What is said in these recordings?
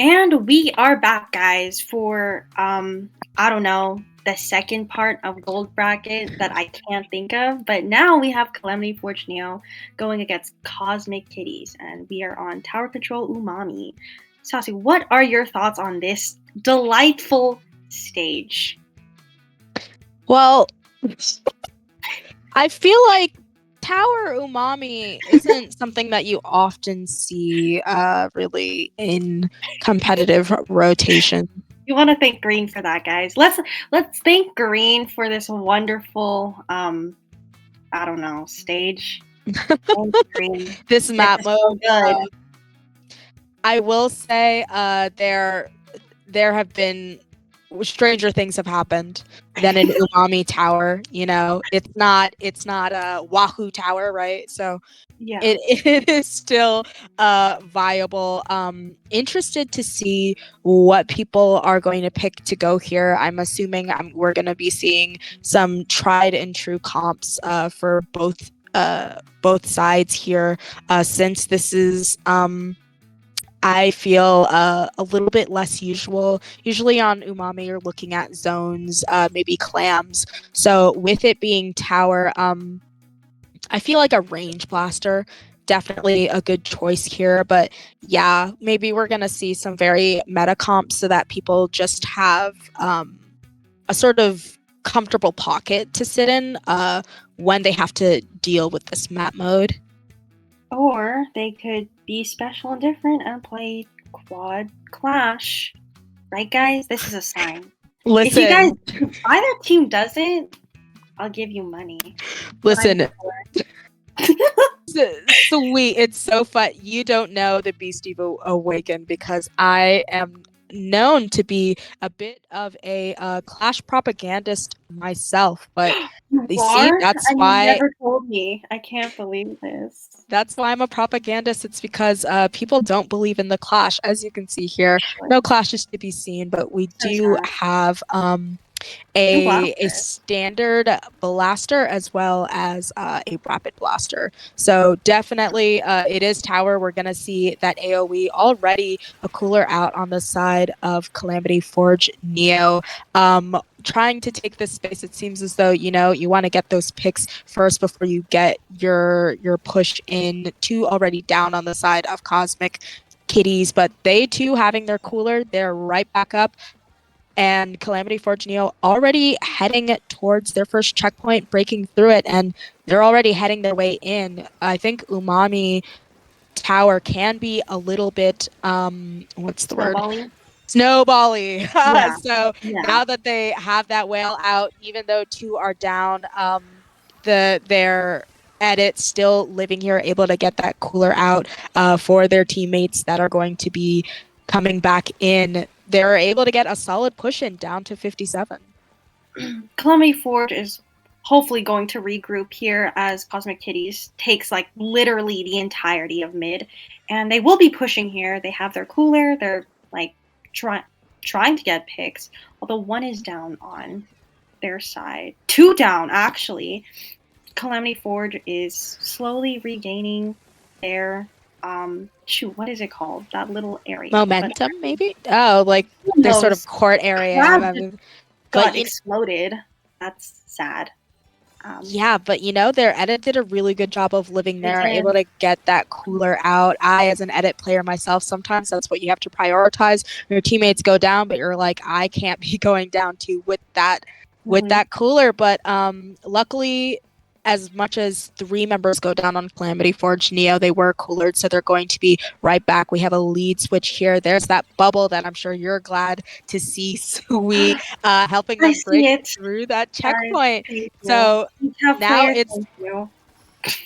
And we are back, guys, for I don't know, the second part of Gold Bracket that I can't think of. But now we have Calamity Forge Neo going against Cosmic Kitties, and we are on Tower Control Umami. Sasu, what are your thoughts on this delightful stage? Well, I feel like Tower Umami isn't something that you often see really in competitive rotation. You want to thank Green for that, guys. Let's thank Green for this wonderful I don't know, stage. Thank Green. This This map is mode, so good. I will say there have been stranger things have happened than an Umami Tower. You know, it's not a Wahoo Tower, right? So Yeah. it is still viable. Interested to see what people are going to pick to go here. I'm assuming we're going to be seeing some tried and true comps for both sides here, since this is I feel a little bit less usual. Usually on Umami, you're looking at zones, maybe clams. So with it being tower, I feel like a range blaster, definitely a good choice here. But yeah, maybe we're gonna see some very meta comps so that people just have a sort of comfortable pocket to sit in when they have to deal with this map mode. Or they could be special and different and play quad clash. Right, guys? This is a sign. If you guys, Listen, if either team doesn't, I'll give you money. listen. Sweet, it's so fun. You don't know the Beast Evo Awakened because I am known to be a bit of a Clash propagandist myself, but You you see, are? And you never told me. I can't believe this. that's why I'm a propagandist. It's because people don't believe in the Clash. As you can see here, no clashes to be seen, but we So do sad. have Two a blasters. standard blaster as well as a rapid blaster. So definitely it is tower. We're going to see that AoE already a cooler out on the side of Calamity Forge Neo. Trying to take this space, it seems as though, you know, you want to get those picks first before you get your push in. Two already down on the side of Cosmic Kitties, but they too having their cooler, they're right back up. And Calamity Forge Neo already heading towards their first checkpoint, breaking through it, and they're already heading their way in. I think Umami Tower can be a little bit, what's the word? Snowbally? Snowbally. Yeah. So Yeah. now that they have that whale out, even though two are down, their edit still living here, able to get that cooler out for their teammates that are going to be coming back in. They're able to get a solid push in down to 57. Calamity Forge is hopefully going to regroup here as Cosmic Kitties takes like literally the entirety of mid, and they will be pushing here. They have their cooler. They're like trying to get picks, although one is down on their side. Two down actually. Calamity Forge is slowly regaining their shoot, what is it called? That little area. Momentum, maybe? Oh, like their sort of court area. Got exploded. That's sad. Yeah, but you know, their edit did a really good job of living there, able to get that cooler out. I, as an edit player myself, sometimes that's what you have to prioritize. Your teammates go down, but you're like, I can't be going down too with that cooler. But luckily, as much as 3 members go down on Calamity Forge Neo, they were coolered, so they're going to be right back. We have a lead switch here. There's that bubble that I'm sure you're glad to see, Sweet, helping them break through that checkpoint. So now it's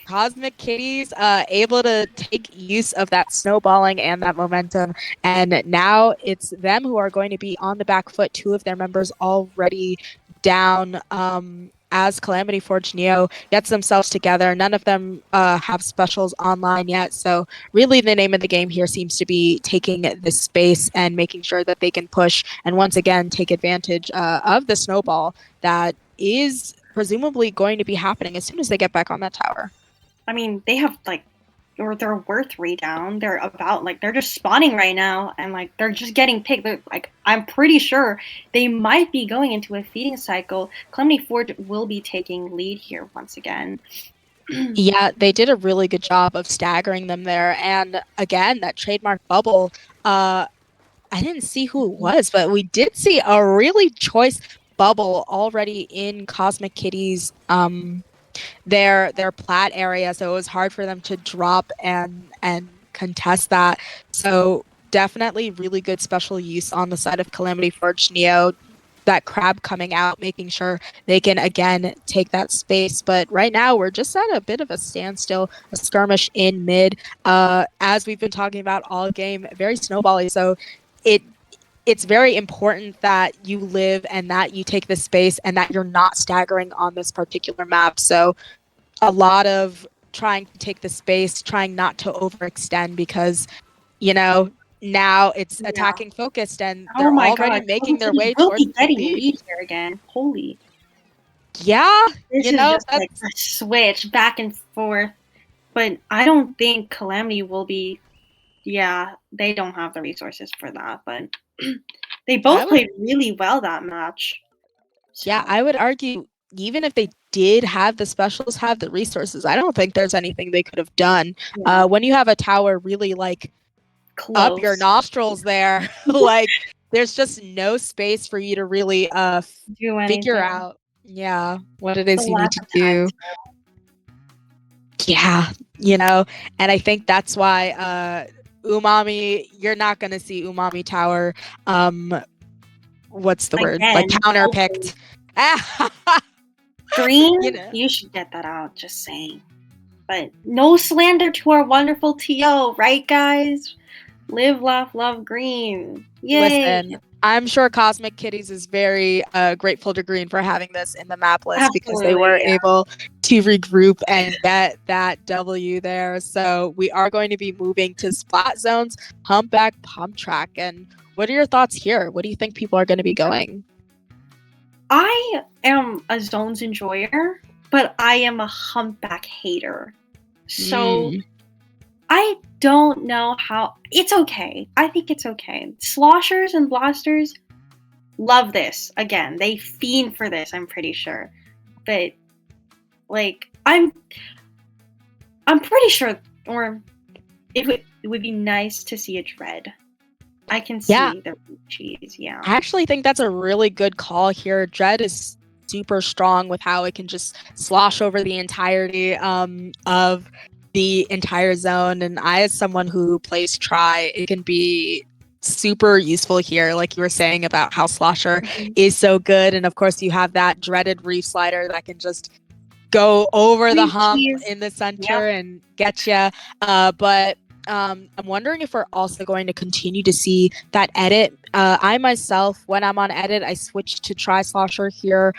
Cosmic Kitties able to take use of that snowballing and that momentum. And now it's them who are going to be on the back foot. 2 of their members already down as Calamity Forge Neo gets themselves together. None of them have specials online yet. So really the name of the game here seems to be taking this space and making sure that they can push and once again take advantage of the snowball that is presumably going to be happening as soon as they get back on that tower. I mean, they have like or they're worth 3 down. They're about like they're just spawning right now, and like they're just getting picked. Like I'm pretty sure they might be going into a feeding cycle. Calamity Forge will be taking lead here once again. Yeah, they did a really good job of staggering them there. And again, that trademark bubble, I didn't see who it was, but we did see a really choice bubble already in Cosmic Kitties their plat area, so it was hard for them to drop and contest that. So definitely really good special use on the side of Calamity Forge Neo. That crab coming out, making sure they can again take that space. But right now we're just at a bit of a standstill, a skirmish in mid. As we've been talking about all game, very snowbally. So it it's very important that you live and that you take the space and that you're not staggering on this particular map. So a lot of trying to take the space, trying not to overextend because, you know, now it's Yeah. attacking focused and Oh they're my already god, making Cosmic their Kitties way will towards be the getting lead. lead here again. Holy. Yeah, This is just like a switch back and forth. But I don't think Calamity will be. Yeah, they don't have the resources for that. But they I both would, played really well that match. yeah, So I would argue even if they did have the specials, have the resources, I don't think there's anything they could have done. yeah, When you have a tower really like up your close. nostrils there, like there's just no space for you to really Do figure anything. out, yeah, what it It's a is you lack need to of time do. Yeah, and I think that's why Umami, you're not gonna see Umami Tower what's the word? Like again. Hopefully, counterpicked. you Green. know. You should get that out. Just saying. But no slander to our wonderful TO, right, guys? Live, laugh, love, green. Yay! Listen, I'm sure Cosmic Kitties is very grateful to Green for having this in the map list because they Absolutely, were yeah. able to regroup and get that W there. So we are going to be moving to splat zones, humpback, pump track. And what are your thoughts here? What do you think people are going to be going? I am a zones enjoyer, but I am a humpback hater. So Mm. I don't know how. It's okay. I think it's okay. Sloshers and blasters love this. Again, they fiend for this. I'm pretty sure, but like I'm pretty sure, or it would be nice to see a dread. I can Yeah, see the cheese. Yeah. I actually think that's a really good call here. Dread is super strong with how it can just slosh over the entirety of the entire zone. And I, as someone who plays Try, it can be super useful here, like you were saying about how Slosher Mhm. is so good. And of course, you have that dreaded Reef Slider that can just go over the Sweet hump cheese. in the center Yep. and get you. But I'm wondering if we're also going to continue to see that edit. I myself, when I'm on edit, I switch to Try Slosher here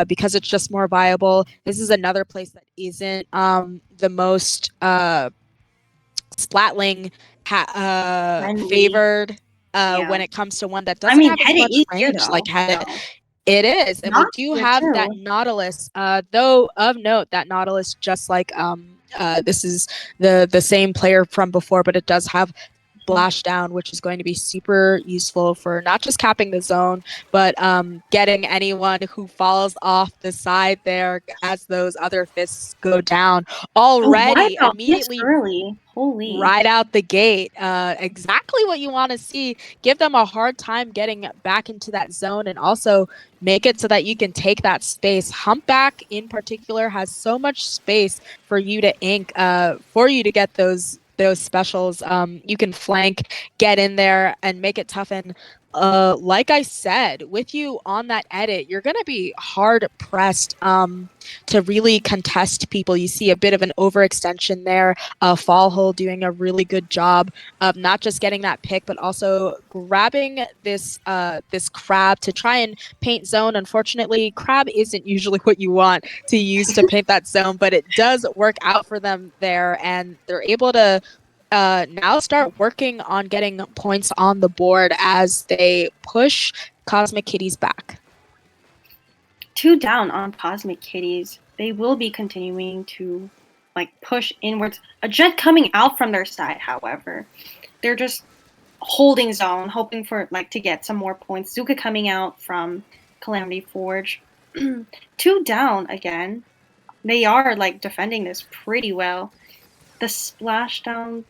because it's just more viable. This is another place that isn't the most Splatling Friendly. favored Yeah. when it comes to one that I doesn't mean, have as head it much easier range like though. Head. So It is, and we not do here have that too. Nautilus. Though of note, that Nautilus, just like this is the same player from before, but it does have Blash Down, which is going to be super useful for not just capping the zone, but getting anyone who falls off the side there as those other fists go down Oh, why already about this immediately early? Holy. right out the gate. Exactly what you want to see. Give them a hard time getting back into that zone and also make it so that you can take that space. Humpback in particular has so much space for you to ink, for you to get those specials. You can flank, get in there, and make it tough. And like I said, with you on that edit, you're gonna be hard pressed to really contest people. You see a bit of an overextension there. Fall Hole doing a really good job of not just getting that pick, but also grabbing this crab to try and paint zone. Unfortunately, crab isn't usually what you want to use to paint that zone, but it does work out for them there, and they're able to now start working on getting points on the board as they push Cosmic Kitties back. 2 down on Cosmic Kitties. They will be continuing to like push inwards. A jet coming out from their side, however. They're just holding zone, hoping for like to get some more points. Zuka coming out from Calamity Forge. 2 down again. They are like defending this pretty well. The splashdown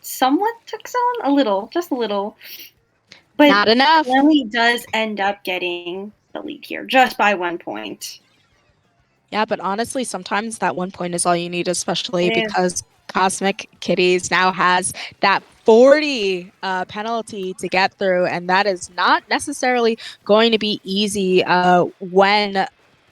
somewhat took zone a little, just a little. But Not enough. Calamity does end up getting the lead here just by 1 point. Yeah, but honestly, sometimes that 1 point is all you need, especially It is. because Cosmic Kitties now has that 40 penalty to get through, and that is not necessarily going to be easy when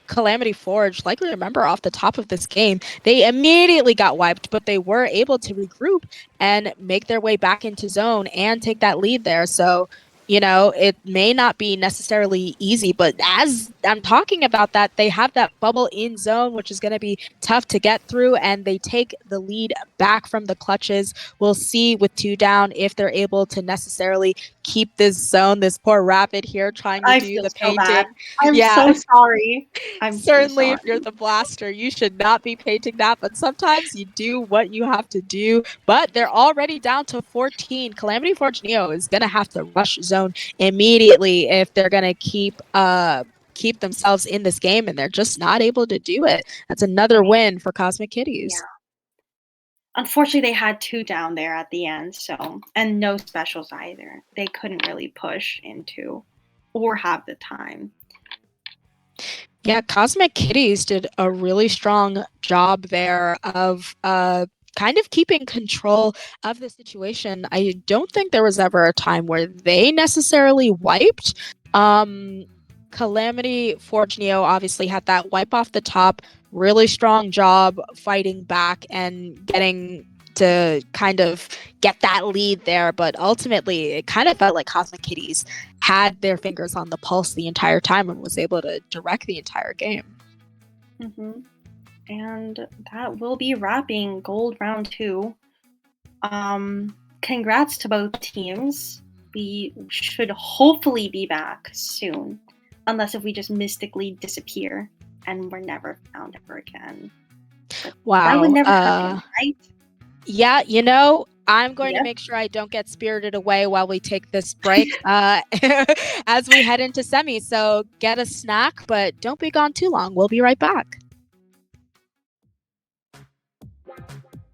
Calamity Forge, likely remember off the top of this game, they immediately got wiped, but they were able to regroup and make their way back into zone and take that lead there. So, you know, it may not be necessarily easy, but as I'm talking about that, they have that bubble in zone, which is going to be tough to get through, and they take the lead back from the clutches. We'll see with 2 down if they're able to necessarily keep this zone. This poor Rapid here trying to I do feel the so bad. painting. I'm Yeah, so sorry. I'm so certainly if you're sorry. the blaster, you should not be painting that, but sometimes you do what you have to do. But they're already down to 14. Calamity Forge Neo is going to have to rush zone immediately if they're going to keep themselves in this game, and they're just not able to do it. That's another win for Cosmic Yeah. Kitties. Unfortunately, they had 2 down there at the end, so and no specials either. They couldn't really push into or have the time. Yeah, Cosmic Kitties did a really strong job there of kind of keeping control of the situation. I don't think there was ever a time where they necessarily wiped. Calamity Forge Neo obviously had that wipe off the top, really strong job fighting back and getting to kind of get that lead there, but ultimately it kind of felt like Cosmic Kitties had their fingers on the pulse the entire time and was able to direct the entire game. Mm-hmm. And that will be wrapping Gold Round 2. Congrats to both teams. We should hopefully be back soon, unless if we just mystically disappear and we're never found ever again. But that would Wow. never happen, right? Yeah, you know, I'm going to Yep. make sure I don't get spirited away while we take this break as we head into semi. So get a snack, but don't be gone too long. We'll be right back.